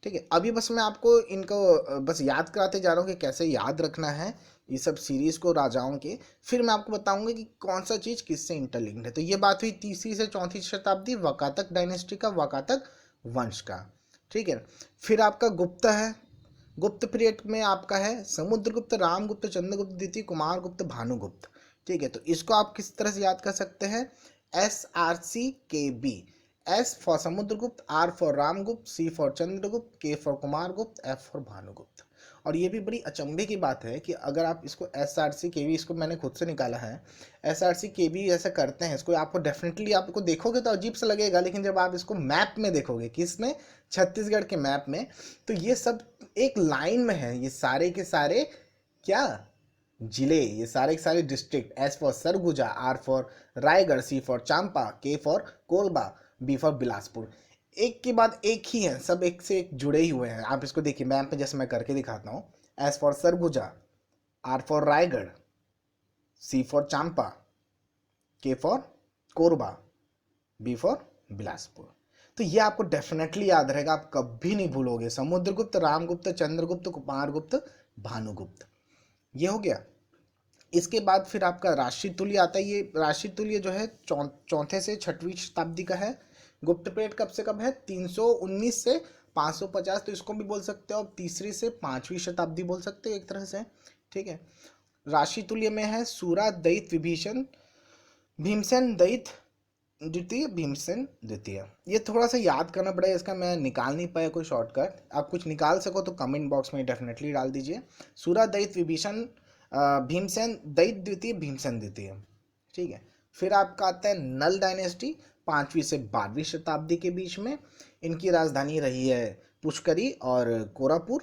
ठीक है, अभी बस मैं आपको इनको बस याद कराते जा रहा हूँ कि कैसे याद रखना है ये सब सीरीज को राजाओं के, फिर मैं आपको बताऊंगा कि कौन सा चीज किससे इंटरलिंक्ड है। तो ये बात हुई तीसरी से चौथी शताब्दी वाकातक डायनेस्टी का, वाकातक वंश का। ठीक है, फिर आपका गुप्त है। गुप्त पीरियड में आपका है समुद्रगुप्त, रामगुप्त, चंद्रगुप्त द्वितीय, कुमारगुप्त, भानुगुप्त। ठीक है, तो इसको आप किस तरह से याद कर सकते हैं, SRCKB। S for Samudragupta, R for Ramgupta, C for Chandragupta, K for Kumargupta, F for Bhanugupta. और ये भी बड़ी अचंभे की बात है कि अगर आप इसको SRCKB, इसको मैंने खुद से निकाला है, SRCKB ऐसा करते हैं, इसको आपको डेफिनेटली आपको देखोगे तो अजीब सा लगेगा, लेकिन जब आप इसको मैप में देखोगे, किस में, छत्तीसगढ़ के मैप में, तो ये सब एक लाइन में है, ये सारे के सारे क्या जिले, ये सारे के सारे district. S for Surguja, R for Raigarh, C for Champa, K for Korba, B for Bilaspur. एक के बाद एक ही है, सब एक से एक जुड़े ही हुए हैं। आप इसको देखिए मैप पे, जैसे मैं करके दिखाता हूँ, S for Surguja, R for Raigarh, C for Champa, K for Korba, B for Bilaspur. तो ये आपको डेफिनेटली याद रहेगा, आप कभी नहीं भूलोगे। समुद्रगुप्त, रामगुप्त, चंद्रगुप्त, कुमारगुप्त, भानुगुप्त। ये हो गया। इसके बाद फिर आपका राशि तुल्य आता है। ये राशि तुल्य जो है चौथे से छठवीं शताब्दी का है। गुप्त पीरियड कब से कब है? 319 से 550, तो इसको भी बोल सकते हो आप तीसरी से पांचवी शताब्दी बोल सकते हो एक तरह से, ठीक है। राशि तुल्य में है सूरा, दैत्य, विभीषण, भीमसेन दैत्य द्वितीय, भीमसेन द्वितीय। ये थोड़ा सा याद करना पड़ेगा, इसका मैं निकाल नहीं पाया कोई शॉर्टकट। आप कुछ निकाल सको तो कमेंट बॉक्स में डेफिनेटली डाल दीजिए। सूरा, दैत्य, विभीषण, भीमसेन दैत्य द्वितीय, भीमसेन द्वितीय, ठीक है। फिर आपका आता है नल डायनेस्टी, 5वीं से 12वीं शताब्दी के बीच में। इनकी राजधानी रही है पुष्करी और कोरापुर।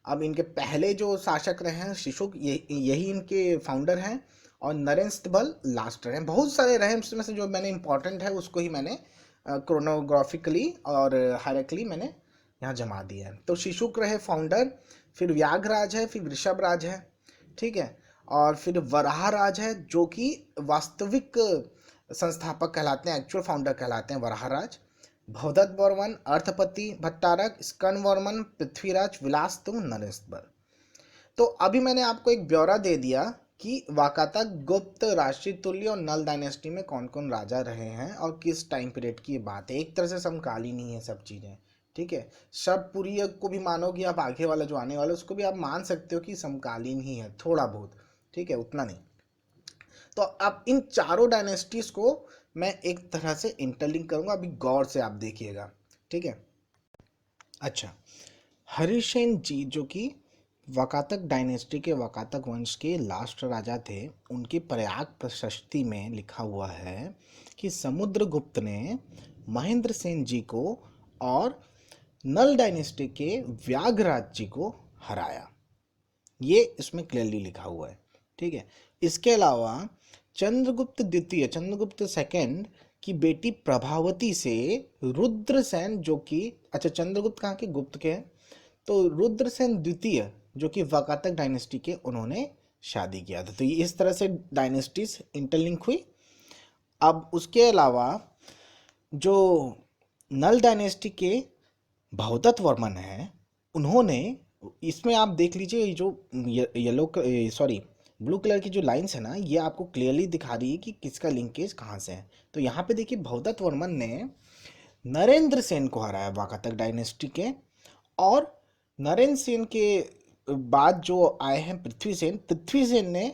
अब इनके पहले जो शासक रहे हैं शिशुक, यही इनके फाउंडर हैं, और नरेंद्र लास्ट रहे हैं। बहुत सारे रहे, उसमें से जो मैंने इंपॉर्टेंट है उसको ही मैंने क्रोनोग्राफिकली और हायरार्किकली मैंने यहाँ जमा दिया है। तो शिशुक रहे फाउंडर, फिर व्याघराज है, फिर वृषभराज है, ठीक है, और फिर वराहराज है जो कि वास्तविक संस्थापक कहलाते हैं, एक्चुअल फाउंडर कहलाते हैं वराहराज। भवदत्त वर्मन, अर्थपति भट्टारक, स्कंद वर्मन, पृथ्वीराज, विलास तुंग, नरेश। तो अभी मैंने आपको एक ब्यौरा दे दिया कि वाकातक, गुप्त, राशि तुल्य और नल डायनेस्टी में कौन कौन राजा रहे हैं और किस टाइम पीरियड की बात है। एक तरह से समकालीन ही है सब चीज़ें, ठीक है। शरपुरी को भी मानोगे आप, आगे वाला जो आने वाला उसको भी आप मान सकते हो कि समकालीन ही है थोड़ा बहुत, ठीक है, उतना नहीं। तो अब इन चारों डायनेस्टीज को मैं एक तरह से इंटरलिंक करूंगा, अभी गौर से आप देखिएगा, ठीक है। अच्छा, हरिसेन जी जो कि वाकातक डायनेस्टी के, वाकातक वंश के लास्ट राजा थे, उनकी प्रयाग प्रशस्ति में लिखा हुआ है कि समुद्रगुप्त ने महेंद्र सेन जी को और नल डायनेस्टी के व्याघराज जी को हराया। ये इसमें क्लियरली लिखा हुआ है, ठीक है। इसके अलावा चंद्रगुप्त द्वितीय, चंद्रगुप्त सेकंड की बेटी प्रभावती से रुद्रसेन जो कि, अच्छा चंद्रगुप्त कहाँ के? गुप्त के हैं, तो रुद्रसेन द्वितीय जो कि वाकातक डायनेस्टी के, उन्होंने शादी किया था। तो ये इस तरह से डायनेस्टीज इंटरलिंक हुई। अब उसके अलावा जो नल डायनेस्टी के भवदत्त वर्मन हैं, उन्होंने, इसमें आप देख लीजिए ये जो येलो, सॉरी ब्लू कलर की जो लाइंस है ना, ये आपको क्लियरली दिखा रही है कि किसका लिंकेज कहाँ से है। तो यहाँ पे देखिए भवदत्त वर्मन ने नरेंद्र सेन को हराया वाकातक डायनेस्टी के, और नरेंद्र सेन के बाद जो आए हैं पृथ्वी सेन, पृथ्वी सेन ने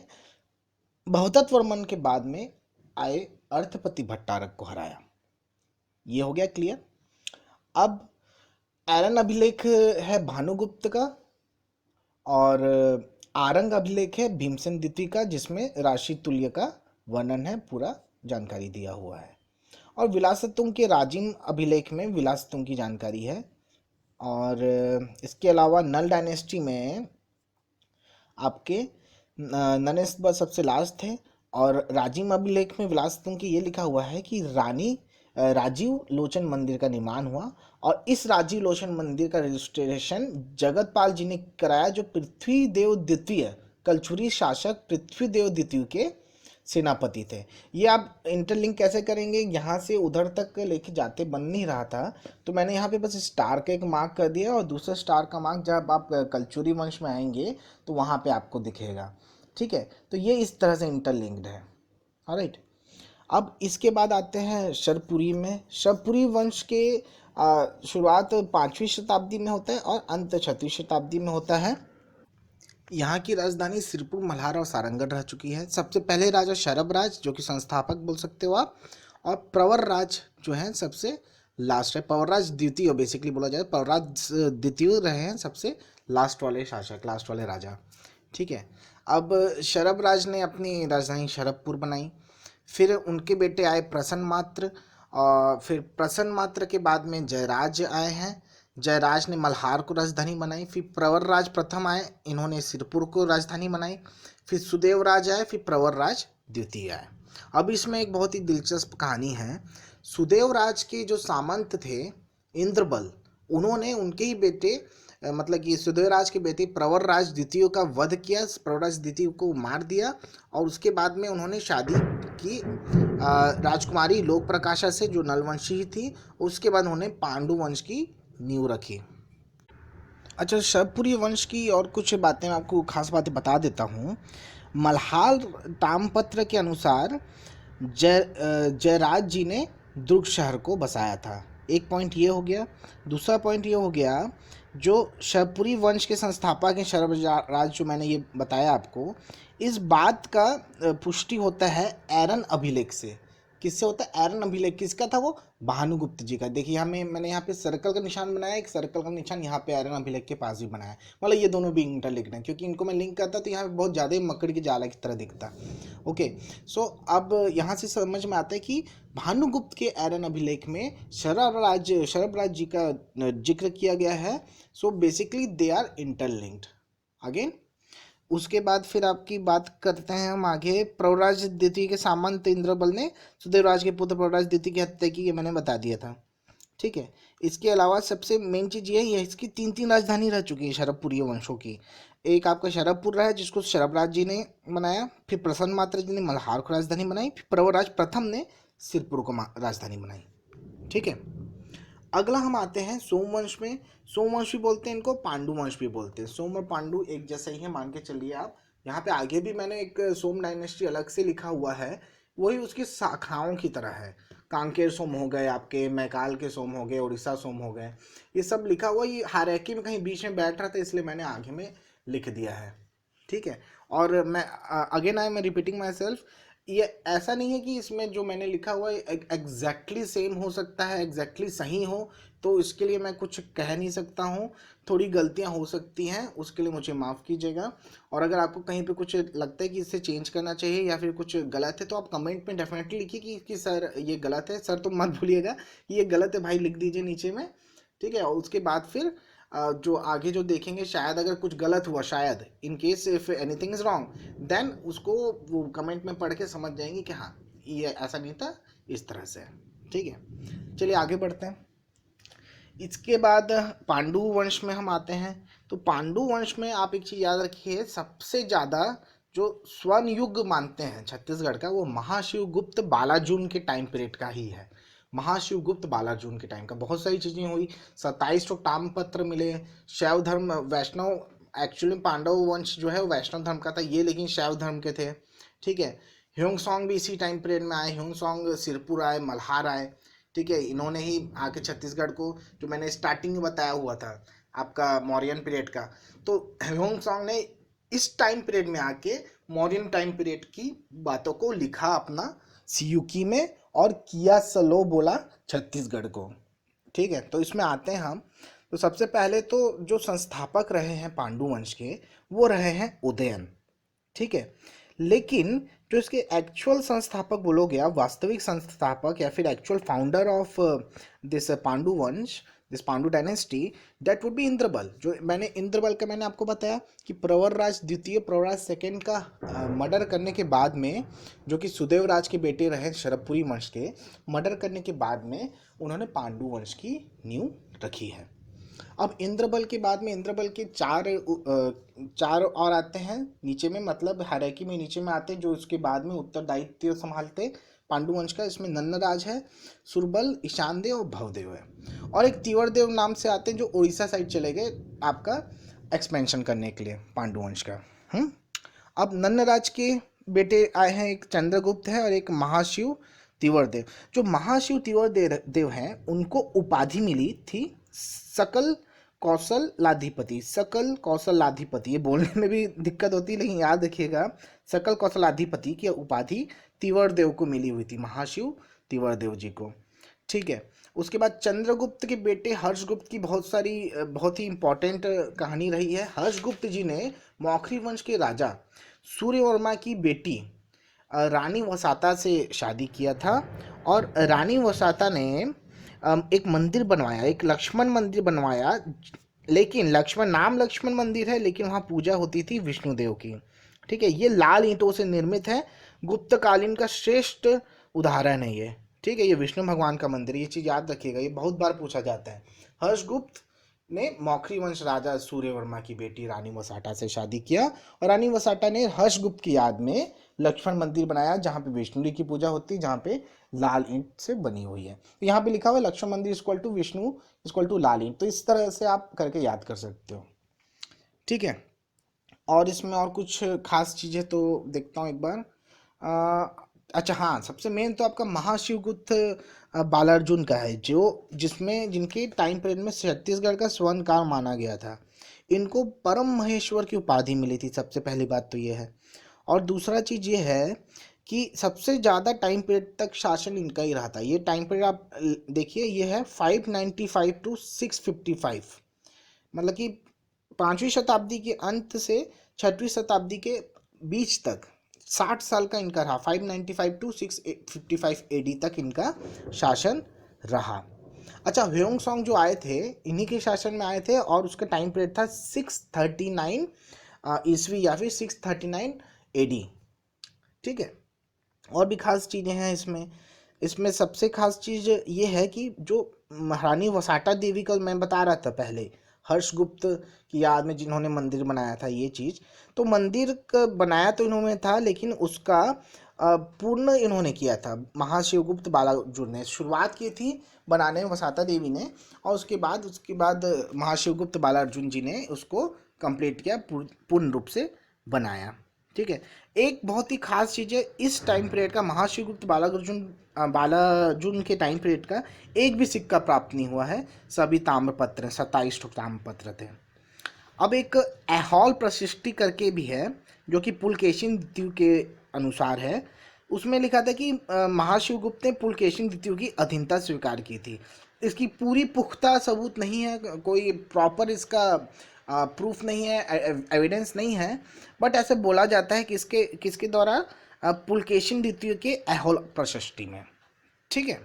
भवदत्त वर्मन के बाद में आए अर्थपति भट्टारक को हराया। ये हो गया क्लियर। अब एरन अभिलेख है भानुगुप्त का, और आरंग अभिलेख है भीमसेन द्वितीय का, जिसमें राशि तुल्य का वर्णन है, पूरा जानकारी दिया हुआ है। और विलासतुंग के राजिम अभिलेख में विलासतुंग की जानकारी है। और इसके अलावा नल डायनेस्टी में आपके नरेश सबसे लास्ट थे, और राजिम अभिलेख में विलासतुंग की ये लिखा हुआ है कि रानी राजीव लोचन मंदिर का निर्माण हुआ, और इस राजीव लोचन मंदिर का रजिस्ट्रेशन जगतपाल जी ने कराया, जो पृथ्वीदेव द्वितीय, कलचुरी शासक पृथ्वीदेव द्वितीय के सेनापति थे। ये आप इंटरलिंक कैसे करेंगे? यहाँ से उधर तक लेके जाते बन नहीं रहा था, तो मैंने यहाँ पे बस स्टार का एक मार्क कर दिया, और दूसरा स्टार का मार्क जब आप कलचुरी वंश में आएंगे तो वहाँ पे आपको दिखेगा, ठीक है। तो ये इस तरह से इंटरलिंक्ड है, ऑलराइट। अब इसके बाद आते हैं शरपुरी में। शरपुरी वंश के शुरुआत 5वीं शताब्दी में होता है और अंत 6वीं शताब्दी में होता है। यहाँ की राजधानी सिरपुर, मल्हार और सारंगढ़ रह चुकी है। सबसे पहले राजा शरभराज जो कि संस्थापक बोल सकते हो आप, और प्रवरराज जो है सबसे लास्ट है। प्रवरराज द्वितीय बेसिकली बोला जाए, प्रवरराज द्वितीय रहे हैं सबसे लास्ट वाले शासक, लास्ट वाले राजा, ठीक है। अब शरभराज ने अपनी राजधानी शरभपुर बनाई, फिर उनके बेटे आए प्रसन्नमात्र, और फिर प्रसन्नमात्र के बाद में जयराज आए हैं। जयराज ने मल्हार को राजधानी बनाई। फिर प्रवरराज प्रथम आए, इन्होंने सिरपुर को राजधानी बनाई। फिर सुदेवराज आए, फिर प्रवरराज द्वितीय आए। अब इसमें एक बहुत ही दिलचस्प कहानी है। सुदेवराज के जो सामंत थे इंद्रबल, उन्होंने उनके ही बेटे मतलब कि सुदेवराज के बेटे प्रवरराज द्वितीय का वध किया, प्रवरराज द्वितीय को मार दिया, और उसके बाद में उन्होंने शादी की राजकुमारी लोक प्रकाशा से, जो नलवंशी थी। उसके बाद उन्होंने पांडु वंश की नींव रखी। अच्छा, शरपुरी वंश की और कुछ बातें मैं आपको खास बातें बता देता हूँ। मल्हार ताम्रपत्र के अनुसार जयराज जी ने दुर्ग शहर को बसाया था। एक पॉइंट ये हो गया। दूसरा पॉइंट ये हो गया, जो शरपुरी वंश के संस्थापक हैं शरभराज, जो मैंने ये बताया आपको, इस बात का पुष्टि होता है एरन अभिलेख से। किससे होता है? एरन अभिलेख। किसका था वो? भानुगुप्त जी का। देखिए हमें, मैंने यहाँ पे सर्कल का निशान बनाया, एक सर्कल का निशान यहाँ पे एरन अभिलेख के पास भी बनाया, मतलब ये दोनों भी इंटरलिंक्ड हैं, क्योंकि इनको मैं लिंक करता तो यहाँ पे बहुत ज़्यादा मकड़ी की जाला की तरह दिखता। ओके, सो अब यहाँ से समझ में आता है कि भानुगुप्त के एरन अभिलेख में शरभराज जी का जिक्र किया गया है। So basically they are interlinked. Again उसके बाद फिर आपकी बात करते हैं हम आगे। प्रवरराज द्वितीय के सामंत इंद्रबल ने सुदेवराज के पुत्र प्रवरराज द्वितीय की हत्या की, ये मैंने बता दिया था। ठीक है, इसके अलावा सबसे मेन चीज़ ये है, ये इसकी 3 राजधानी रह चुकी है शरभपुरी वंशों की। एक आपका शरभपुर रहा है, जिसको शरभराज जी ने बनाया, फिर प्रसन्न मात्र जी ने मल्हार को राजधानी बनाई, फिर प्रवरराज प्रथम ने सिरपुर को राजधानी बनाई। ठीक है, अगला हम आते हैं सोमवंश में। सोमवंश भी बोलते हैं इनको, पांडु वंश भी बोलते हैं। सोम और पांडु एक जैसा ही है, मान के चलिए आप। यहाँ पे आगे भी मैंने एक सोम डायनेस्टी अलग से लिखा हुआ है, वही उसकी शाखाओं की तरह है। कांकेर सोम हो गए आपके, मैकाल के सोम हो गए, उड़ीसा सोम हो गए, ये सब लिखा हुआ। ये हायरार्की में कहीं बीच में बैठ रहा था, इसलिए मैंने आगे में लिख दिया है। ठीक है, और मैं again I am repeating my self, ये ऐसा नहीं है कि इसमें जो मैंने लिखा हुआ है एग्जैक्टली सेम हो सकता है, एग्जैक्टली सही हो, तो इसके लिए मैं कुछ कह नहीं सकता हूँ। थोड़ी गलतियाँ हो सकती हैं, उसके लिए मुझे माफ़ कीजिएगा। और अगर आपको कहीं पे कुछ लगता है कि इसे चेंज करना चाहिए या फिर कुछ गलत है, तो आप कमेंट में डेफिनेटली लिखिए कि सर ये गलत है। सर तो मत भूलिएगा कि ये गलत है भाई, लिख दीजिए नीचे में। ठीक है, और उसके बाद फिर जो आगे जो देखेंगे, शायद अगर कुछ गलत हुआ, शायद in case if anything is wrong, then उसको वो कमेंट में पढ़ के समझ जाएंगे कि हाँ ये ऐसा नहीं था, इस तरह से। ठीक है, चलिए आगे बढ़ते हैं। इसके बाद पांडु वंश में हम आते हैं। तो पांडु वंश में आप एक चीज़ याद रखिए, सबसे ज़्यादा जो स्वर्ण युग मानते हैं छत्तीसगढ़ का, वो महाशिवगुप्त बालाजुन के टाइम पीरियड का ही है। महाशिवगुप्त बालाजुन के टाइम का बहुत सारी चीज़ें हुई। 27 ताम्रपत्र मिले। शैव धर्म, वैष्णव, एक्चुअली पांडव वंश जो है वो वैष्णव धर्म का था ये, लेकिन शैव धर्म के थे। ठीक है, ह्योंग सॉन्ग भी इसी टाइम पीरियड में आए। ह्योंग सॉन्ग सिरपुर आए, मल्हार आए। ठीक है, इन्होंने ही आके छत्तीसगढ़ को, जो मैंने स्टार्टिंग में बताया हुआ था आपका मौर्यन पीरियड का, तो ह्योंग सॉन्ग ने इस टाइम पीरियड में आके मौर्यन टाइम पीरियड की बातों को लिखा अपना सियुकी में, और किया सलो बोला छत्तीसगढ़ को। ठीक है, तो इसमें आते हैं हम। तो सबसे पहले तो जो संस्थापक रहे हैं पांडु वंश के, वो रहे हैं उदयन। ठीक है, लेकिन जो इसके एक्चुअल संस्थापक बोलोगे आप, वास्तविक संस्थापक या फिर actual founder of this Pandu vansh, this Pandu dynasty, that would be Indrabal. जो मैंने इंद्रबल का मैंने आपको बताया कि प्रवरराज द्वितीय, प्रवरराज सेकेंड का मर्डर करने के बाद में, जो कि सुदेवराज के बेटे रहे चारपुरी वंश के, मर्डर करने के बाद में उन्होंने पांडु वंश की नींव रखी है। अब इंद्रबल के बाद में इंद्रबल के चार और आते हैं नीचे में, मतलब हायरार्की में नीचे में आते हैं, जो उसके बाद में उत्तरदायित्व संभालते पांडुवंश का। इसमें नन्नराज है, सुरबल, ईशान देव और भवदेव है, और एक तीवर देव नाम से आते हैं, जो उड़ीसा साइड चले गए आपका एक्सपेंशन करने के लिए पांडुवंश का। अब नन्नराज के बेटे आए हैं, एक चंद्रगुप्त है और एक महाशिव तिवरदेव। जो महाशिव तिवरदेव हैं, उनको उपाधि मिली थी सकल कौशलाधिपति। सकल कौशलाधिपति, ये बोलने में भी दिक्कत होती है, लेकिन याद रखिएगा, सकल कौशलाधिपति की उपाधि तिवरदेव को मिली हुई थी, महाशिव तिवरदेव जी को। ठीक है, उसके बाद चंद्रगुप्त के बेटे हर्षगुप्त की बहुत ही इंपॉर्टेंट कहानी रही है। हर्षगुप्त जी ने मौखरी वंश के राजा सूर्यवर्मा की बेटी रानी वसाता से शादी किया था, और रानी वसाता ने एक मंदिर बनवाया, एक लक्ष्मण मंदिर बनवाया। लेकिन लक्ष्मण मंदिर है, लेकिन वहाँ पूजा होती थी विष्णुदेव की। ठीक है, ये लाल ईंटों से निर्मित है, गुप्तकालीन का श्रेष्ठ उदाहरण है ये। ठीक है, ये विष्णु भगवान का मंदिर, ये चीज़ याद रखिएगा, ये बहुत बार पूछा जाता है। हर्षगुप्त ने मौखरी वंश राजा सूर्यवर्मा की बेटी रानी वसाटा से शादी किया और रानी वसाटा ने हर्षगुप्त की याद में लक्ष्मण मंदिर बनाया जहाँ पे विष्णु जी की पूजा होती है, जहाँ पे लाल ईंट से बनी हुई है। तो यहाँ पे लिखा हुआ है Lakshman Mandir equal to Vishnu equal to लाल ईंट, तो इस तरह से आप करके याद कर सकते हो। ठीक है, और इसमें और कुछ खास चीज़ें तो देखता हूँ एक बार। अच्छा हाँ, सबसे मेन तो आपका महाशिवगुप्त बालार्जुन का है, जो जिसमें जिनके टाइम पीरियड में छत्तीसगढ़ का स्वर्णकाल माना गया था। इनको परम महेश्वर की उपाधि मिली थी, सबसे पहली बात तो ये है। और दूसरा चीज़ ये है कि सबसे ज़्यादा टाइम पीरियड तक शासन इनका ही रहा था। ये टाइम पीरियड आप देखिए, ये है 595 टू 655, मतलब कि 5वीं शताब्दी के अंत से 6वीं शताब्दी के बीच तक 60 साल का इनका रहा। 595 टू 655 एडी तक इनका शासन रहा। अच्छा, ह्योंग सॉन्ग जो आए थे इन्हीं के शासन में आए थे, और उसका टाइम पीरियड था 639 ईस्वी या फिर 639 एडी। ठीक है, और भी खास चीज़ें हैं इसमें। इसमें सबसे खास चीज़ ये है कि जो महारानी वसाटा देवी का मैं बता रहा था पहले, हर्षगुप्त की याद में जिन्होंने मंदिर बनाया था, ये चीज़ तो मंदिर बनाया तो इन्होंने था, लेकिन उसका पूर्ण इन्होंने किया था महाशिवगुप्त बालार्जुन ने। शुरुआत की थी बनाने में वसाता देवी ने, और उसके बाद महाशिवगुप्त बालार्जुन जी ने उसको कंप्लीट किया, पूर्ण रूप से बनाया। ठीक है, एक बहुत ही खास चीज़ है इस टाइम पीरियड का, महाशिवगुप्त बालार्जुन के टाइम पीरियड का एक भी सिक्का प्राप्त नहीं हुआ है, सभी ताम्रपत्र, 27 ताम्रपत्र थे। अब एक ऐहोल प्रशिष्टि करके भी है, जो कि पुलकेशिन द्वितीय के अनुसार है। उसमें लिखा था कि महाशिवगुप्त ने पुलकेशिन द्वितीय की अधीनता स्वीकार की थी। इसकी पूरी पुख्ता सबूत नहीं है, कोई प्रॉपर इसका प्रूफ नहीं है, एविडेंस नहीं है, बट ऐसे बोला जाता है कि इसके किसके द्वारा, पुलकेशिन द्वितीय के ऐहोल प्रशिष्टि में। ठीक है,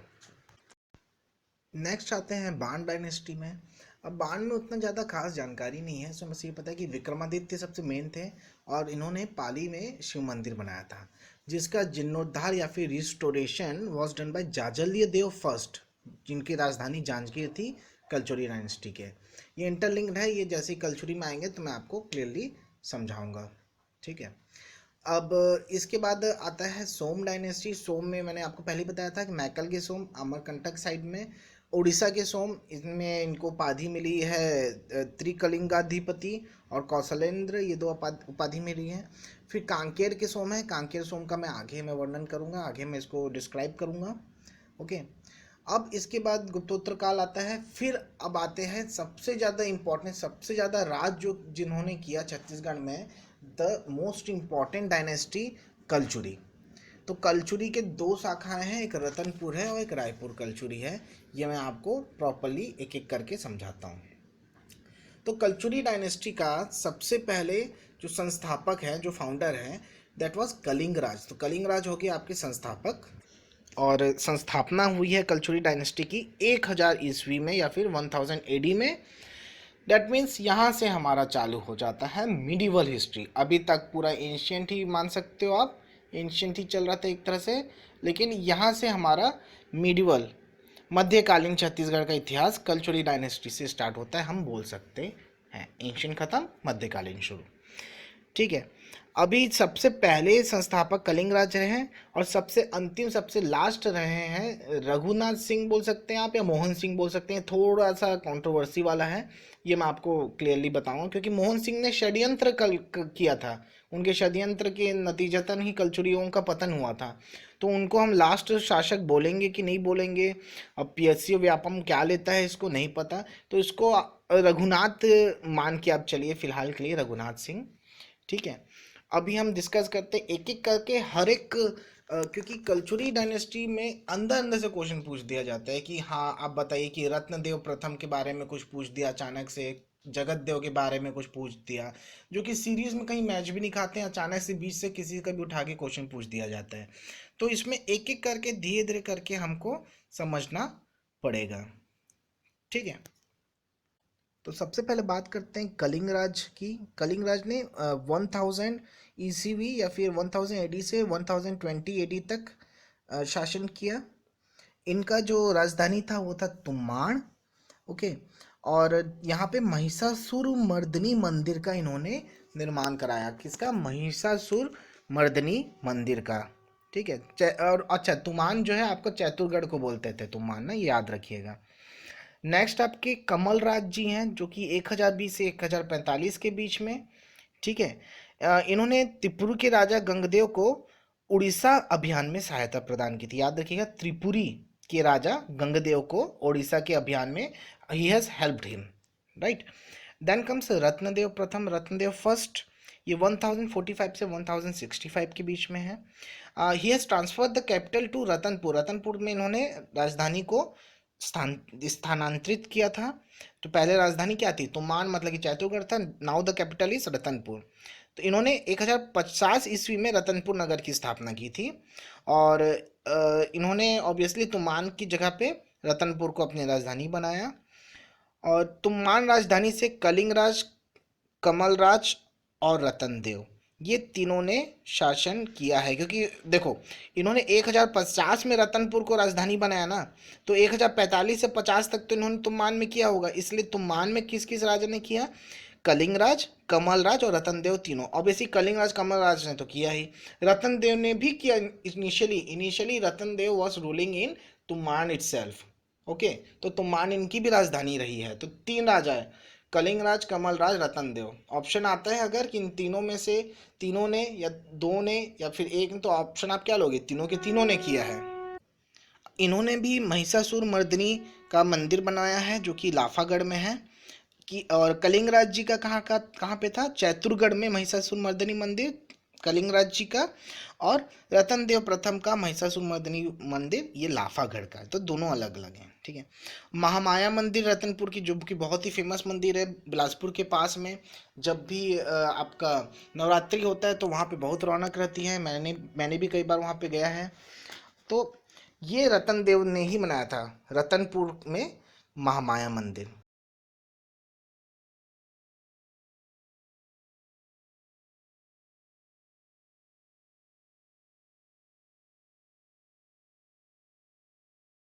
नेक्स्ट आते हैं बाण डायनेस्टी में। अब बाण में उतना ज़्यादा खास जानकारी नहीं है, इसमें बस ये पता है कि विक्रमादित्य सबसे मेन थे, और इन्होंने पाली में शिव मंदिर बनाया था, जिसका जीर्णोद्धार या फिर restoration was done by Jajalla Dev first, जिनकी राजधानी जांजगीर थी, कलचुरी डायनेस्टी के। ये इंटरलिंक्ड है, ये जैसे ही कलचुरी में आएंगे तो मैं आपको क्लियरली समझाऊंगा। ठीक है, अब इसके बाद आता है सोम डायनेस्टी। सोम में मैंने आपको पहले बताया था कि मैकल के सोम अमरकंटक साइड में, उड़ीसा के सोम, इनमें इनको उपाधि मिली है त्रिकलिंगाधिपति और कौशलेंद्र, ये दो उपाधि मिली है। फिर कांकेर के सोम है, कांकेर सोम का मैं आगे में वर्णन करूंगा, आगे मैं इसको डिस्क्राइब करूंगा। ओके, अब इसके बाद गुप्तोत्तर काल आता है। फिर अब आते हैं सबसे ज़्यादा इम्पोर्टेंट, सबसे ज़्यादा राज जो जिन्होंने किया छत्तीसगढ़ में, the most important dynasty, Kalachuri. तो कलचुरी के दो शाखाएं हैं, एक रतनपुर है और एक रायपुर कलचुरी है। ये मैं आपको प्रॉपरली एक एक करके समझाता हूँ। तो कलचुरी डायनेस्टी का सबसे पहले जो संस्थापक है, जो फाउंडर है, दैट वाज कलिंगराज। तो कलिंगराज हो गए आपके संस्थापक, और संस्थापना हुई है कलचुरी डायनेस्टी की 1000 ईस्वी में या फिर 1000 एडी में। दैट मीन्स यहाँ से हमारा चालू हो जाता है मिडिवल हिस्ट्री। अभी तक पूरा एंशियंट ही मान सकते हो आप, एंशियंट ही चल रहा था एक तरह से, लेकिन यहाँ से हमारा मिडिवल मध्यकालीन छत्तीसगढ़ का इतिहास कलचुरी डायनेस्टी से स्टार्ट होता है, हम बोल सकते हैं। एंशियंट खत्म, मध्यकालीन शुरू। ठीक है, अभी सबसे पहले संस्थापक कलिंगराज रहे हैं, और सबसे अंतिम सबसे लास्ट रहे हैं रघुनाथ सिंह बोल सकते हैं आप, या मोहन सिंह बोल सकते हैं। थोड़ा सा कंट्रोवर्सी वाला है, ये मैं आपको क्लियरली बताऊंगा, क्योंकि मोहन सिंह ने षड्यंत्र किया था, उनके षड्यंत्र के नतीजतन ही कलचुरियों का पतन हुआ था। तो उनको हम लास्ट शासक बोलेंगे कि नहीं बोलेंगे, अब पीएससी व्यापम क्या लेता है इसको नहीं पता, तो इसको रघुनाथ मान के आप चलिए फिलहाल के लिए, रघुनाथ सिंह। ठीक है, अभी हम डिस्कस करते हैं एक एक करके हर एक, क्योंकि कलचुरी डायनेस्टी में अंदर अंदर से क्वेश्चन पूछ दिया जाता है कि हाँ आप बताइए, कि रत्नदेव प्रथम के बारे में कुछ पूछ दिया अचानक से, जगत देव के बारे में कुछ पूछ दिया, जो कि सीरीज में कहीं मैच भी नहीं खाते हैं, अचानक से बीच से किसी का भी उठा के क्वेश्चन पूछ दिया जाता है। तो इसमें एक एक करके धीरे धीरे करके हमको समझना पड़ेगा। ठीक है, तो सबसे पहले बात करते हैं कलिंगराज की। कलिंगराज ने 1000 ईसीवी या फिर 1000 एडी से 1020 एडी तक शासन किया। इनका जो राजधानी था वो था तुम्बाड़। ओके, और यहाँ पे महिषासुर मर्दिनी मंदिर का इन्होंने निर्माण कराया। किसका? महिषासुर मर्दिनी मंदिर का। ठीक है। और अच्छा, तुमान जो है आपको चैतुरगढ़ को बोलते थे तुमान ना, ये याद रखिएगा। नेक्स्ट आपके कमल राज जी हैं, जो कि 1020 से 1045 के बीच में। ठीक है। इन्होंने त्रिपुर के राजा गंगदेव को उड़ीसा अभियान में सहायता प्रदान की थी। याद रखिएगा, त्रिपुरी के राजा गंगदेव को उड़ीसा के अभियान में he has helped him, right. Then comes Ratnadev प्रथम, रत्नदेव फर्स्ट। ये 1045 से 1065 के बीच में है। He has transfer the capital to Ratanpur. Ratanpur में इन्होंने राजधानी को स्थानांतरित किया था। तो पहले राजधानी क्या थी? तुमान मतलब कि चैतुरगढ़ था। Now the capital is Ratanpur. तो इन्होंने 1050 ईस्वी में रतनपुर नगर की स्थापना की थी। और इन्होंने ऑब्वियसली तुमान की जगह पे रतनपुर को अपनी राजधानी बनाया। और तुमान राजधानी से कलिंगराज, कमलराज और रतनदेव, ये तीनों ने शासन किया है। क्योंकि देखो, इन्होंने 1050 में रतनपुर को राजधानी बनाया ना, तो 1045 से 50 तक तो इन्होंने तुमान में किया होगा। इसलिए तुमान में किस किस राजा ने किया? कलिंगराज, कमलराज और रतनदेव तीनों। ऑब्वियसली कलिंगराज कमलराज ने तो किया ही, रतनदेव ने भी किया। Initially Ratandev was ruling in Tuman itself. Okay, तो तुमान इनकी भी राजधानी रही है। तो 3 राजा है, कलिंगराज, कमलराज, रतनदेव। ऑप्शन आता है अगर कि इन तीनों में से तीनों ने या दो ने या फिर एक ने, तो ऑप्शन आप क्या लोगे? तीनों के तीनों ने किया है। इन्होंने भी महिषासुर मर्दिनी का मंदिर बनाया है, जो कि लाफागढ़ में है। कि और कलिंगराज जी का कहाँ पे था? चैतुरगढ़ में महिषासुर मर्दिनी मंदिर कलिंगराज जी का। और रतनदेव प्रथम का महिषासुर मर्दिनी मंदिर ये लाफागढ़ का है। तो दोनों अलग अलग हैं। ठीक है। महामाया मंदिर रतनपुर की, जो कि बहुत ही फेमस मंदिर है बिलासपुर के पास में। जब भी आपका नवरात्रि होता है तो वहाँ पे बहुत रौनक रहती है। मैंने भी कई बार वहाँ पे गया है। तो ये रतनदेव ने ही बनाया था रतनपुर में महामाया मंदिर।